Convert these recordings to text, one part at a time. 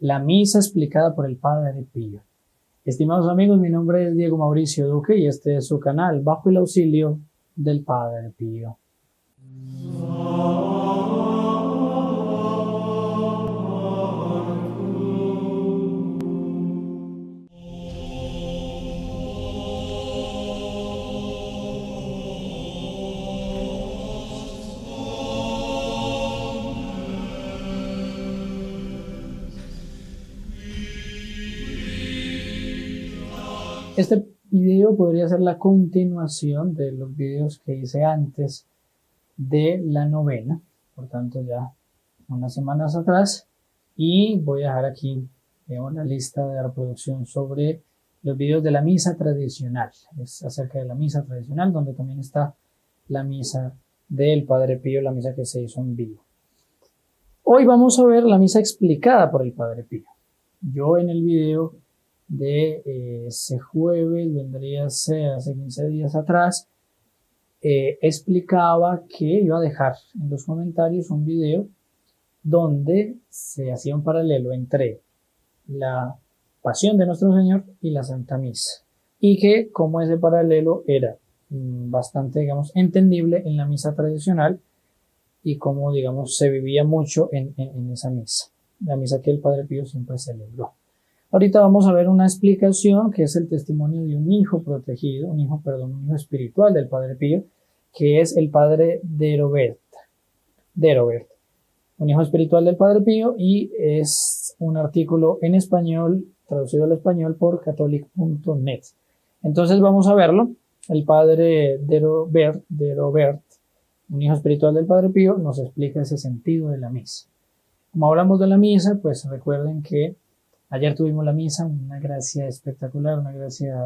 La misa explicada por el Padre Pío. Estimados amigos, mi nombre es Diego Mauricio Duque y este es su canal Bajo el Auxilio del Padre Pío. Este video podría ser la continuación de los videos que hice antes de la novena, por tanto ya unas semanas atrás, y voy a dejar aquí una lista de reproducción sobre los videos de la misa tradicional. Es acerca de la misa tradicional, donde también está la misa del Padre Pío, la misa que se hizo en vivo. Hoy vamos a ver la misa explicada por el Padre Pío. Yo en el video de ese jueves, vendría a ser hace 15 días atrás, explicaba que iba a dejar en los comentarios un video donde se hacía un paralelo entre la Pasión de Nuestro Señor y la Santa Misa, y que como ese paralelo era bastante, digamos, entendible en la misa tradicional y como, digamos, se vivía mucho en esa misa, la misa que el Padre Pío siempre celebró. Ahorita vamos a ver una explicación que es el testimonio de un hijo protegido, un hijo espiritual del Padre Pío, que es el Padre de Robert, un hijo espiritual del Padre Pío, y es un artículo en español, traducido al español por catholic.net. Entonces vamos a verlo. El Padre de Robert, un hijo espiritual del Padre Pío, nos explica ese sentido de la misa. Como hablamos de la misa, pues recuerden que ayer tuvimos la misa, una gracia espectacular, una gracia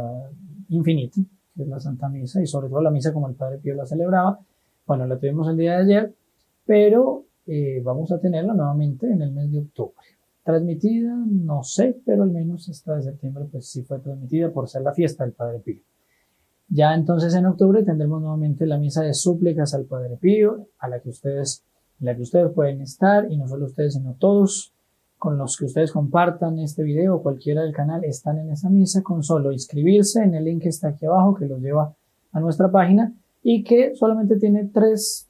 infinita, que es la Santa Misa, y sobre todo la misa como el Padre Pío la celebraba. Bueno, la tuvimos el día de ayer, pero vamos a tenerla nuevamente en el mes de octubre. Transmitida, no sé, pero al menos esta de septiembre pues sí fue transmitida por ser la fiesta del Padre Pío. Ya entonces en octubre tendremos nuevamente la misa de súplicas al Padre Pío, en la que ustedes pueden estar, y no solo ustedes, sino todos con los que ustedes compartan este video o cualquiera del canal están en esa misa, con solo inscribirse en el link que está aquí abajo, que los lleva a nuestra página, y que solamente tiene 3,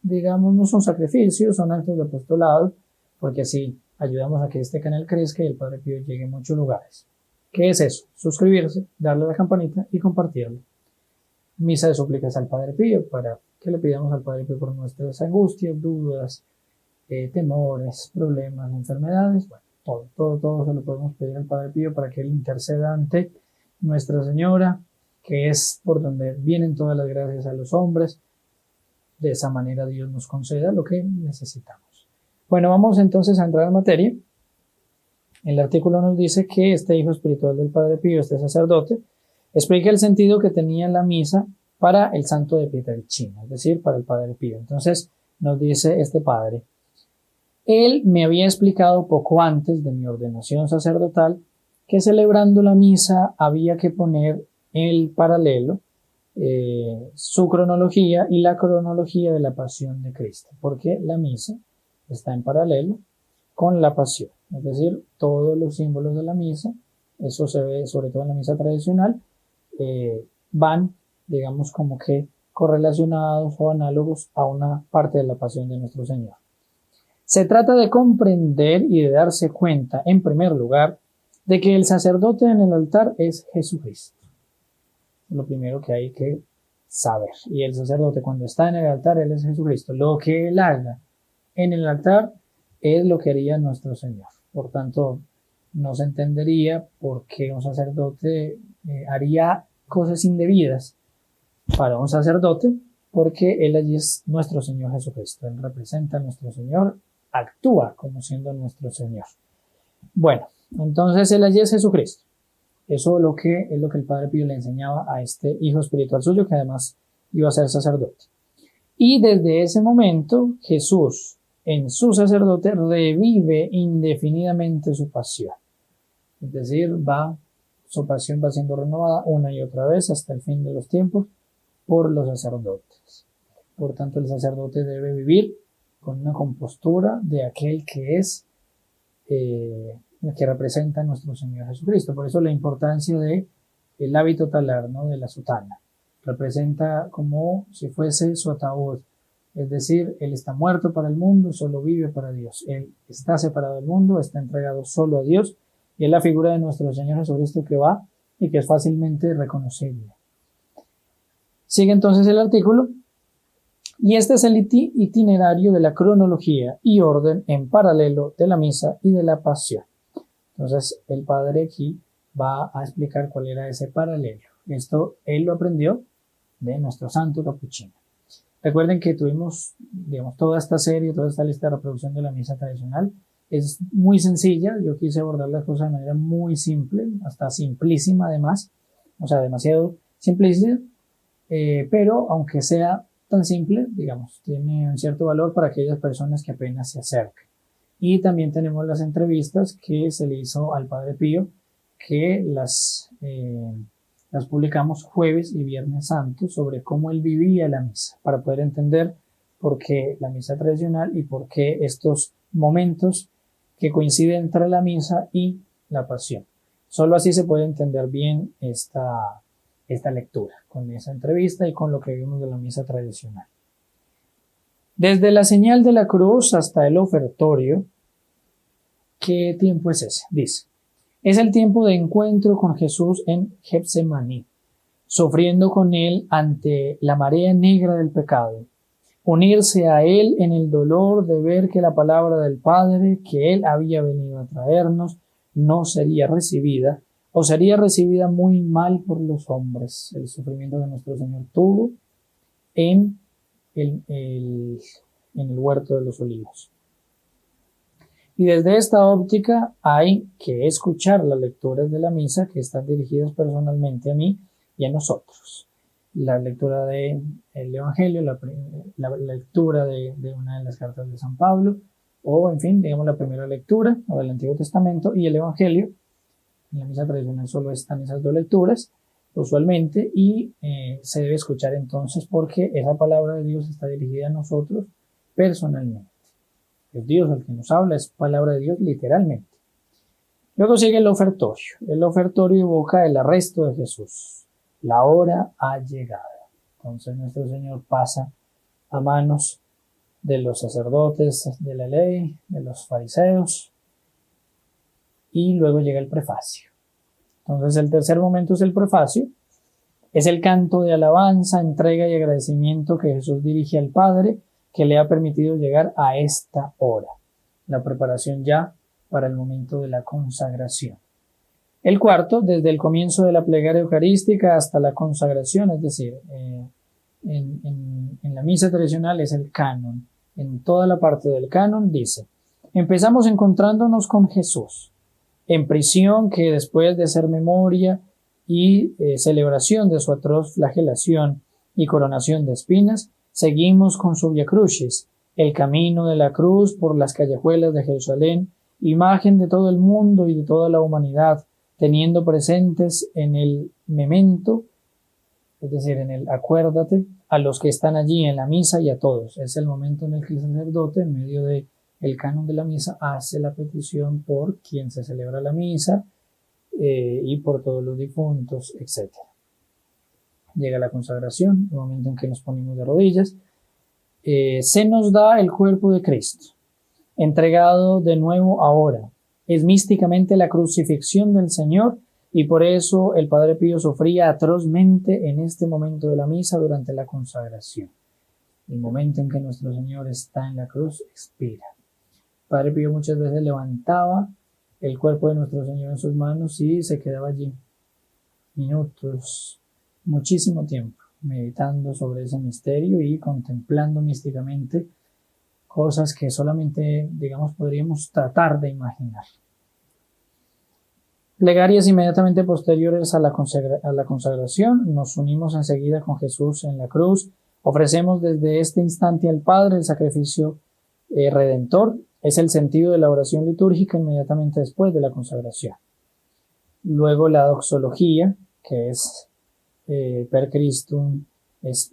digamos, no son sacrificios, son actos de apostolado, porque así ayudamos a que este canal crezca y el Padre Pío llegue a muchos lugares. ¿Qué es eso? Suscribirse, darle a la campanita y compartirlo. Misa de súplicas al Padre Pío, para que le pidamos al Padre Pío por nuestras angustias, dudas, temores, problemas, enfermedades. Bueno, todo se lo podemos pedir al Padre Pío para que Él interceda ante Nuestra Señora, que es por donde vienen todas las gracias a los hombres. De esa manera Dios nos conceda lo que necesitamos. Bueno, vamos entonces a entrar en materia. El artículo nos dice que este hijo espiritual del Padre Pío, este sacerdote, explica el sentido que tenía la misa para el santo de Pietrelcina, es decir, para el Padre Pío. Entonces nos dice este padre: él me había explicado poco antes de mi ordenación sacerdotal que celebrando la misa había que poner el paralelo, su cronología y la cronología de la pasión de Cristo, porque la misa está en paralelo con la pasión, es decir, todos los símbolos de la misa, eso se ve sobre todo en la misa tradicional, van, digamos, como que correlacionados o análogos a una parte de la pasión de nuestro Señor. Se trata de comprender y de darse cuenta, en primer lugar, de que el sacerdote en el altar es Jesucristo. Lo primero que hay que saber. Y el sacerdote, cuando está en el altar, él es Jesucristo. Lo que él haga en el altar es lo que haría nuestro Señor. Por tanto, no se entendería por qué un sacerdote haría cosas indebidas para un sacerdote, porque él allí es nuestro Señor Jesucristo. Él representa a nuestro Señor, actúa como siendo nuestro Señor. Bueno, entonces él allí es Jesucristo. Eso es lo que el Padre Pío le enseñaba a este hijo espiritual suyo, que además iba a ser sacerdote. Y desde ese momento, Jesús, en su sacerdote, revive indefinidamente su pasión. Es decir, su pasión va siendo renovada una y otra vez hasta el fin de los tiempos por los sacerdotes. Por tanto, el sacerdote debe vivir con una compostura de aquel que es que representa a nuestro Señor Jesucristo. Por eso la importancia de el hábito talar, ¿no? De la sotana. Representa como si fuese su ataúd. Es decir, Él está muerto para el mundo, solo vive para Dios. Él está separado del mundo, está entregado solo a Dios, y es la figura de nuestro Señor Jesucristo que va y que es fácilmente reconocible. Sigue entonces el artículo, y este es el itinerario de la cronología y orden en paralelo de la misa y de la pasión. Entonces el padre aquí va a explicar cuál era ese paralelo. Esto él lo aprendió de nuestro santo capuchino. Recuerden que tuvimos, digamos, toda esta serie, toda esta lista de reproducción de la misa tradicional. Es muy sencilla, yo quise abordar las cosas de manera muy simple, hasta simplísima además, o sea, demasiado simplísima, pero aunque sea tan simple, digamos, tiene un cierto valor para aquellas personas que apenas se acercan. Y también tenemos las entrevistas que se le hizo al Padre Pío, que las publicamos jueves y viernes santos sobre cómo él vivía la misa, para poder entender por qué la misa tradicional y por qué estos momentos que coinciden entre la misa y la pasión. Solo así se puede entender bien esta lectura, con esa entrevista y con lo que vimos de la misa tradicional. Desde la señal de la cruz hasta el ofertorio, ¿qué tiempo es ese? Dice, es el tiempo de encuentro con Jesús en Getsemaní, sufriendo con Él ante la marea negra del pecado, unirse a Él en el dolor de ver que la palabra del Padre que Él había venido a traernos no sería recibida, o sería recibida muy mal por los hombres. El sufrimiento que nuestro Señor tuvo en el huerto de los olivos. Y desde esta óptica hay que escuchar las lecturas de la misa que están dirigidas personalmente a mí y a nosotros. La lectura del Evangelio, la lectura de una de las cartas de San Pablo, o en fin, digamos la primera lectura o del Antiguo Testamento y el Evangelio. En la misa tradicional solo están esas dos lecturas, usualmente, y se debe escuchar entonces porque esa palabra de Dios está dirigida a nosotros personalmente. Es Dios el que nos habla, es palabra de Dios literalmente. Luego sigue el ofertorio. El ofertorio evoca el arresto de Jesús. La hora ha llegado. Entonces nuestro Señor pasa a manos de los sacerdotes de la ley, de los fariseos, y luego llega el prefacio. Entonces el tercer momento es el prefacio. Es el canto de alabanza, entrega y agradecimiento que Jesús dirige al Padre, que le ha permitido llegar a esta hora. La preparación ya para el momento de la consagración. El cuarto, desde el comienzo de la plegaria eucarística hasta la consagración, es decir, en la misa tradicional es el canon. En toda la parte del canon dice, empezamos encontrándonos con Jesús, en prisión, que después de hacer memoria y celebración de su atroz flagelación y coronación de espinas, seguimos con su Via Crucis, el camino de la cruz por las callejuelas de Jerusalén, imagen de todo el mundo y de toda la humanidad, teniendo presentes en el memento, es decir, en el acuérdate, a los que están allí en la misa y a todos. Es el momento en el que el sacerdote, en medio de el canon de la misa, hace la petición por quien se celebra la misa y por todos los difuntos, etc. Llega la consagración, el momento en que nos ponemos de rodillas. Se nos da el cuerpo de Cristo, entregado de nuevo ahora. Es místicamente la crucifixión del Señor y por eso el Padre Pío sufría atrozmente en este momento de la misa durante la consagración. El momento en que nuestro Señor está en la cruz, expira. Padre Pío muchas veces levantaba el cuerpo de nuestro Señor en sus manos y se quedaba allí minutos, muchísimo tiempo, meditando sobre ese misterio y contemplando místicamente cosas que solamente, digamos, podríamos tratar de imaginar. Plegarias inmediatamente posteriores a la consagración, nos unimos enseguida con Jesús en la cruz, ofrecemos desde este instante al Padre el sacrificio redentor. Es el sentido de la oración litúrgica inmediatamente después de la consagración. Luego la doxología, que es per Christum,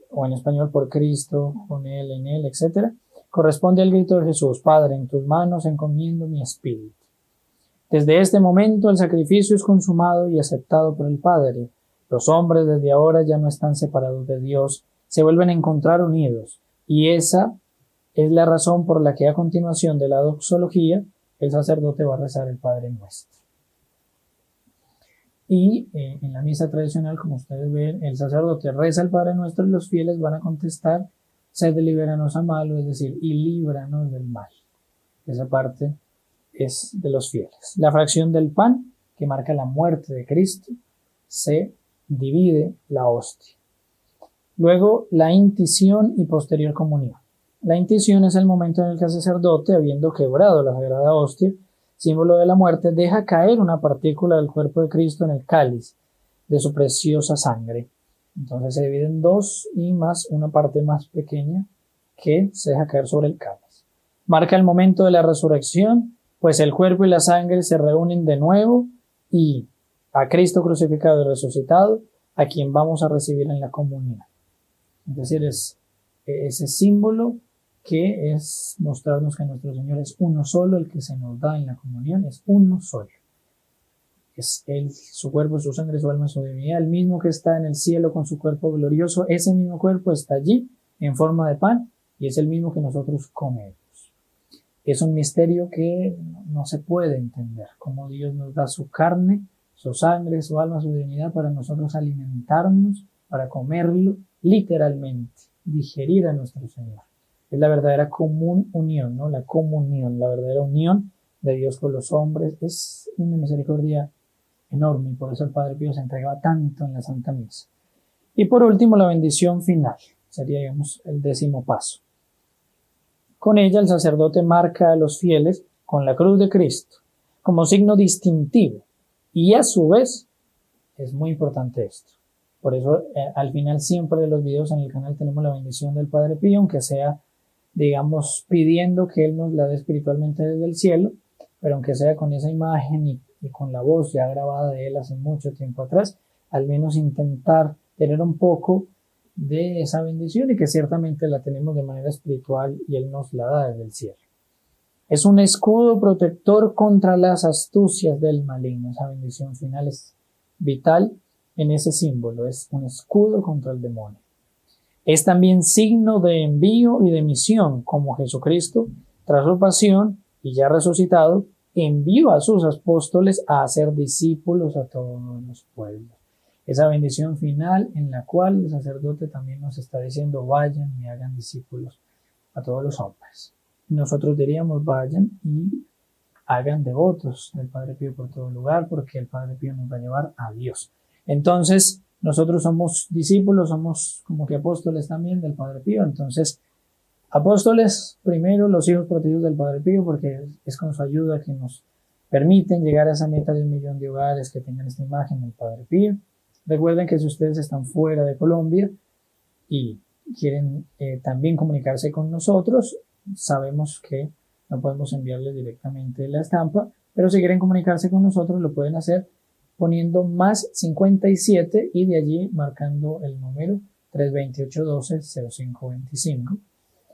o en español por Cristo, con Él, en Él, etc., corresponde al grito de Jesús: Padre, en tus manos encomiendo mi espíritu. Desde este momento el sacrificio es consumado y aceptado por el Padre. Los hombres desde ahora ya no están separados de Dios, se vuelven a encontrar unidos. Y esa es la razón por la que a continuación de la doxología el sacerdote va a rezar el Padre Nuestro. Y en la misa tradicional, como ustedes ven, el sacerdote reza el Padre Nuestro y los fieles van a contestar: sed líbranos a malo, es decir, y líbranos del mal. Esa parte es de los fieles. La fracción del pan, que marca la muerte de Cristo, se divide la hostia. Luego, la intición y posterior comunión. La intición es el momento en el que el sacerdote, habiendo quebrado la sagrada hostia, símbolo de la muerte, deja caer una partícula del cuerpo de Cristo en el cáliz de su preciosa sangre. Entonces se divide en dos y más una parte más pequeña que se deja caer sobre el cáliz. Marca el momento de la resurrección, pues el cuerpo y la sangre se reúnen de nuevo y a Cristo crucificado y resucitado, a quien vamos a recibir en la comunión. Es decir, es ese símbolo que es mostrarnos que nuestro Señor es uno solo, el que se nos da en la comunión es uno solo. Es Él, su cuerpo, su sangre, su alma, su divinidad, el mismo que está en el cielo con su cuerpo glorioso, ese mismo cuerpo está allí en forma de pan y es el mismo que nosotros comemos. Es un misterio que no se puede entender, cómo Dios nos da su carne, su sangre, su alma, su divinidad para nosotros alimentarnos, para comerlo literalmente, digerir a nuestro Señor. Es la verdadera unión, ¿no? La comunión, la verdadera unión de Dios con los hombres. Es una misericordia enorme y por eso el Padre Pío se entregaba tanto en la Santa Misa. Y por último, la bendición final, sería, digamos, el 10º paso. Con ella el sacerdote marca a los fieles con la cruz de Cristo como signo distintivo y a su vez es muy importante esto. Por eso al final siempre de los videos en el canal tenemos la bendición del Padre Pío, aunque sea, digamos, pidiendo que Él nos la dé espiritualmente desde el cielo, pero aunque sea con esa imagen y con la voz ya grabada de Él hace mucho tiempo atrás, al menos intentar tener un poco de esa bendición y que ciertamente la tenemos de manera espiritual y Él nos la da desde el cielo. Es un escudo protector contra las astucias del maligno. Esa bendición final es vital en ese símbolo, es un escudo contra el demonio. Es también signo de envío y de misión, como Jesucristo, tras su pasión y ya resucitado, envió a sus apóstoles a hacer discípulos a todos los pueblos. Esa bendición final en la cual el sacerdote también nos está diciendo: vayan y hagan discípulos a todos los hombres. Nosotros diríamos: vayan y hagan devotos del Padre Pío por todo lugar, porque el Padre Pío nos va a llevar a Dios. Entonces, nosotros somos discípulos, somos como que apóstoles también del Padre Pío. Entonces, apóstoles, primero los hijos protegidos del Padre Pío, porque es con su ayuda que nos permiten llegar a esa meta de 1 millón de hogares que tengan esta imagen del Padre Pío. Recuerden que si ustedes están fuera de Colombia y quieren también comunicarse con nosotros, sabemos que no podemos enviarles directamente la estampa, pero si quieren comunicarse con nosotros lo pueden hacer poniendo más 57 y de allí marcando el número 328-12-0525.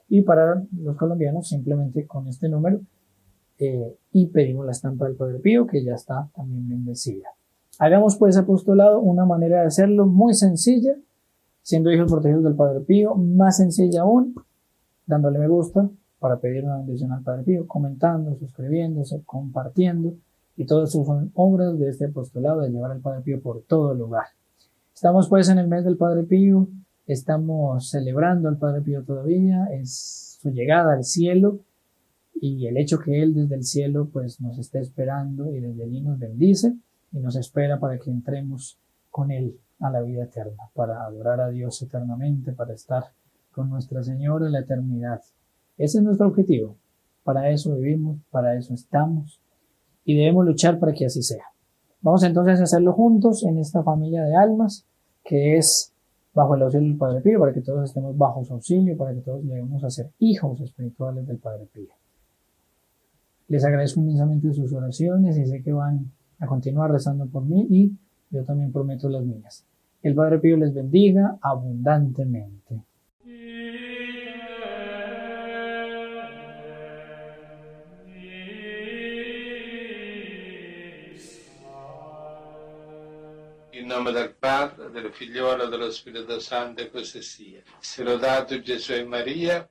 Y para los colombianos simplemente con este número y pedimos la estampa del Padre Pío, que ya está también bendecida. Hagamos pues apostolado, una manera de hacerlo muy sencilla, siendo hijos protegidos del Padre Pío, más sencilla aún, dándole me gusta para pedir una bendición al Padre Pío, comentando, suscribiéndose, compartiendo, y todo eso son obras de este apostolado de llevar al Padre Pío por todo lugar. Estamos pues en el mes del Padre Pío, estamos celebrando al Padre Pío todavía, es su llegada al cielo y el hecho que Él desde el cielo pues nos esté esperando y desde allí nos bendice y nos espera para que entremos con Él a la vida eterna, para adorar a Dios eternamente, para estar con Nuestra Señora en la eternidad. Ese es nuestro objetivo. Para eso vivimos, para eso estamos y debemos luchar para que así sea. Vamos entonces a hacerlo juntos en esta familia de almas que es bajo el auxilio del Padre Pío, para que todos estemos bajo su auxilio, para que todos lleguemos a ser hijos espirituales del Padre Pío. Les agradezco inmensamente sus oraciones y sé que van a continuar rezando por mí y yo también prometo las mías. El Padre Pío les bendiga abundantemente. In nome del Padre, del Figliolo e dello Spirito Santo, così sia. Sia lodato Gesù e Maria.